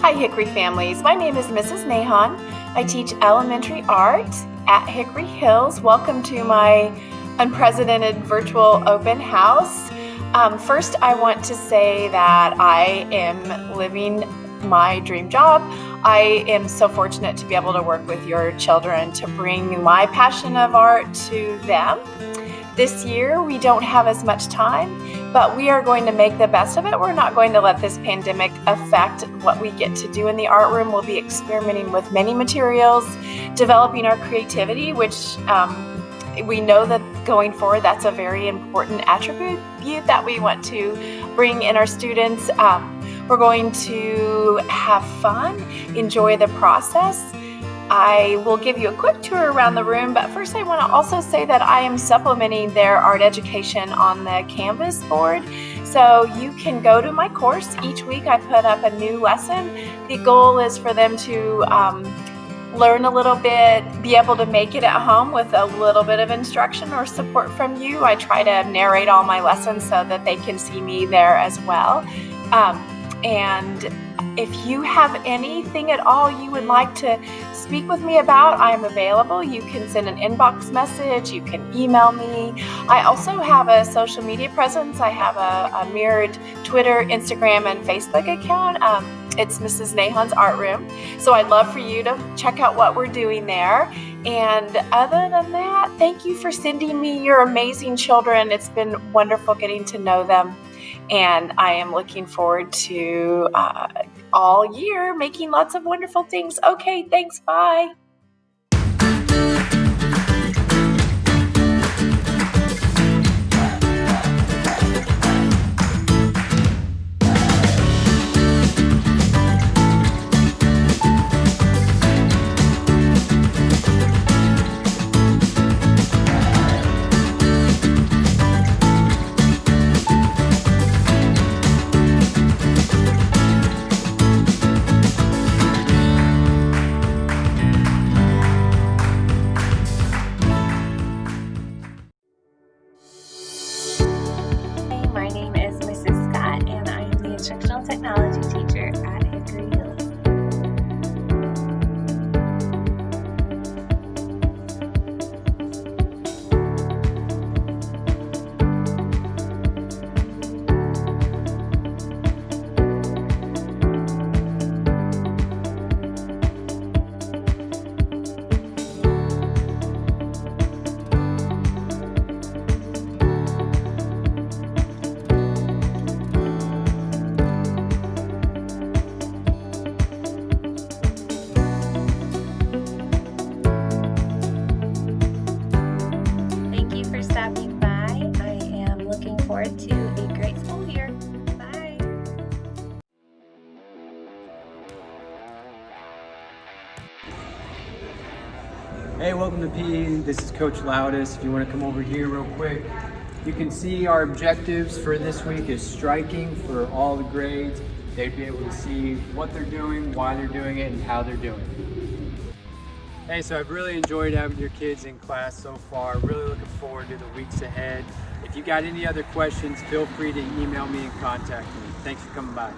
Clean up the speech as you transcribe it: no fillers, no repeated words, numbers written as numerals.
Hi Hickory families, my name is Mrs. Nahan. I teach elementary art at Hickory Hills. Welcome to my unprecedented virtual open house. First, I want to say that I am living my dream job. I am so fortunate to be able to work with your children to bring my passion of art to them. This year, we don't have as much time, but we are going to make the best of it. We're not going to let this pandemic affect what we get to do in the art room. We'll be experimenting with many materials, developing our creativity, which we know that going forward, that's a very important attribute that we want to bring in our students. We're going to have fun, enjoy the process. I will give you a quick tour around the room, but first I want to also say that I am supplementing their art education on the Canvas board. So you can go to my course. Each week I put up a new lesson. The goal is for them to learn a little bit, be able to make it at home with a little bit of instruction or support from you. I try to narrate all my lessons so that they can see me there as well. And if you have anything at all you would like to speak with me about, I am available. You can send an inbox message, you can email me. I also have a social media presence. I have a mirrored Twitter, Instagram, and Facebook account. It's Mrs. Nahan's Art Room. So I'd love for you to check out what we're doing there. And other than that, thank you for sending me your amazing children. It's been wonderful getting to know them. And I am looking forward to all year making lots of wonderful things. Okay, thanks. Bye. My name is Mrs. Scott, and I am the instructional technology teacher at Hickory Hills. Thank you for stopping by. I am looking forward to a great school year. Bye. Hey, welcome to PE. This is Coach Loudis. If you want to come over here real quick, you can see our objectives for this week is striking for all the grades. They'd be able to see what they're doing, why they're doing it, and how they're doing it. Hey, so I've really enjoyed having your kids in class so far. Really looking forward to the weeks ahead. If you got any other questions, feel free to email me and contact me. Thanks for coming by.